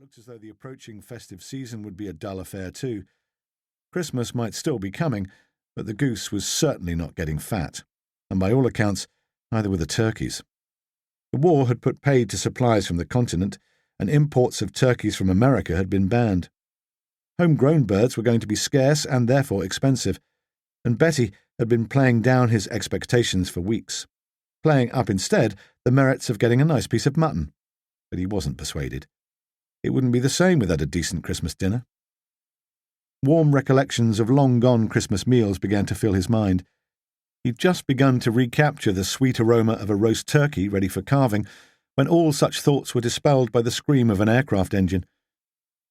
looked as though the approaching festive season would be a dull affair too. Christmas might still be coming, but the goose was certainly not getting fat, and by all accounts, neither were the turkeys. The war had put paid to supplies from the continent, and imports of turkeys from America had been banned. Homegrown birds were going to be scarce and therefore expensive, and Betty had been playing down his expectations for weeks, playing up instead the merits of getting a nice piece of mutton. But he wasn't persuaded. It wouldn't be the same without a decent Christmas dinner. Warm recollections of long-gone Christmas meals began to fill his mind. He'd just begun to recapture the sweet aroma of a roast turkey ready for carving, when all such thoughts were dispelled by the scream of an aircraft engine.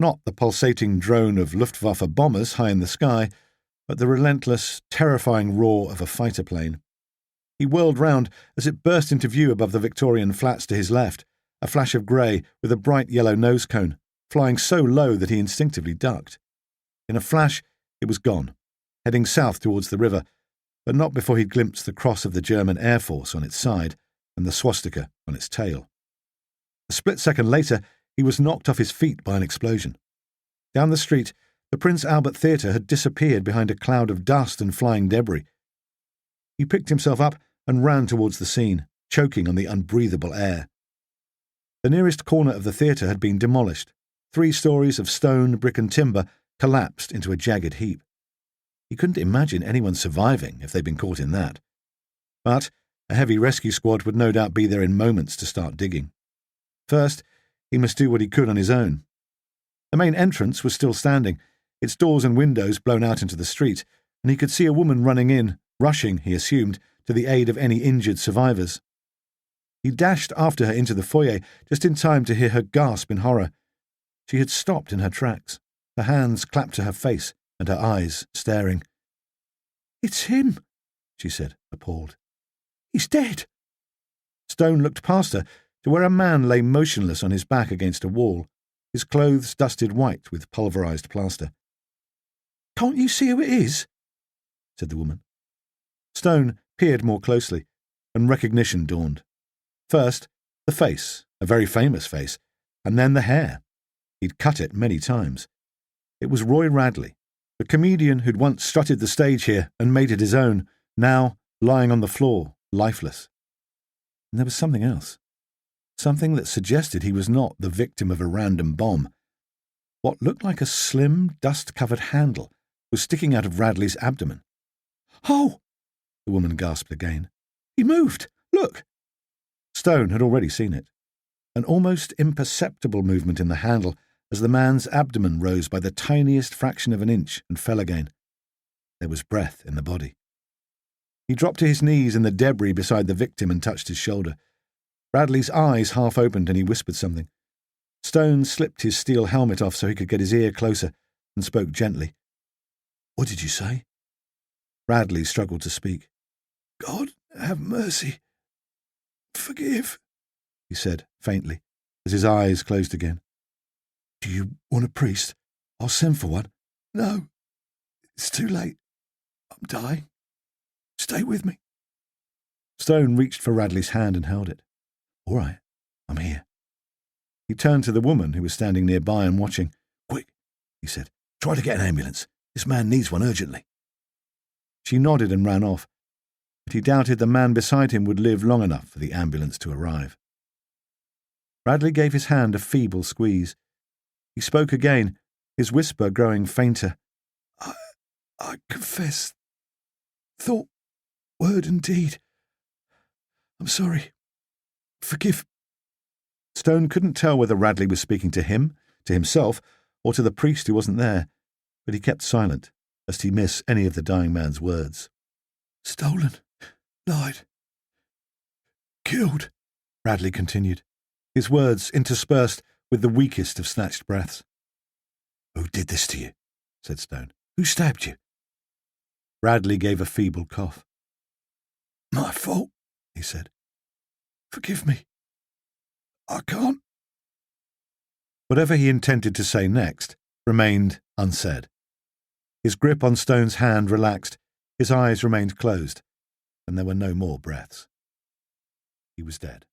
Not the pulsating drone of Luftwaffe bombers high in the sky, but the relentless, terrifying roar of a fighter plane. He whirled round as it burst into view above the Victorian flats to his left, a flash of grey with a bright yellow nose cone, flying so low that he instinctively ducked. In a flash, it was gone, heading south towards the river, but not before he'd glimpsed the cross of the German Air Force on its side and the swastika on its tail. A split second later, he was knocked off his feet by an explosion. Down the street, the Prince Albert Theatre had disappeared behind a cloud of dust and flying debris. He picked himself up and ran towards the scene, choking on the unbreathable air. The nearest corner of the theatre had been demolished. 3 stories of stone, brick and timber collapsed into a jagged heap. He couldn't imagine anyone surviving if they'd been caught in that. But a heavy rescue squad would no doubt be there in moments to start digging. First, he must do what he could on his own. The main entrance was still standing, its doors and windows blown out into the street, and he could see a woman running in, rushing, he assumed, to the aid of any injured survivors. He dashed after her into the foyer, just in time to hear her gasp in horror. She had stopped in her tracks, her hands clapped to her face and her eyes staring. "It's him," she said, appalled. "He's dead." Stone looked past her to where a man lay motionless on his back against a wall, his clothes dusted white with pulverized plaster. "Can't you see who it is?" said the woman. Stone peered more closely, and recognition dawned. First, the face, a very famous face, and then the hair. He'd cut it many times. It was Roy Radley, the comedian who'd once strutted the stage here and made it his own, now lying on the floor, lifeless. And there was something else. Something that suggested he was not the victim of a random bomb. What looked like a slim, dust-covered handle was sticking out of Radley's abdomen. "Oh!" the woman gasped again. "He moved! Look!" Stone had already seen it. An almost imperceptible movement in the handle as the man's abdomen rose by the tiniest fraction of an inch and fell again. There was breath in the body. He dropped to his knees in the debris beside the victim and touched his shoulder. Radley's eyes half opened and he whispered something. Stone slipped his steel helmet off so he could get his ear closer and spoke gently. "What did you say?" Radley struggled to speak. "God have mercy. Forgive," he said faintly, as his eyes closed again. "Do you want a priest? I'll send for one." "No, it's too late. I'm dying. Stay with me." Stone reached for Radley's hand and held it. "All right, I'm here." He turned to the woman who was standing nearby and watching. "Quick," he said. "Try to get an ambulance. This man needs one urgently." She nodded and ran off, but he doubted the man beside him would live long enough for the ambulance to arrive. Radley gave his hand a feeble squeeze. He spoke again, his whisper growing fainter. I confess, thought, word and deed. I'm sorry. Forgive." Stone couldn't tell whether Radley was speaking to him, to himself, or to the priest who wasn't there, but he kept silent, lest he miss any of the dying man's words. "Stolen, lied, killed," Radley continued, his words interspersed with the weakest of snatched breaths. "Who did this to you?" said Stone. "Who stabbed you?" Radley gave a feeble cough. "My fault," he said. "Forgive me. I can't." Whatever he intended to say next remained unsaid. His grip on Stone's hand relaxed, his eyes remained closed, and there were no more breaths. He was dead.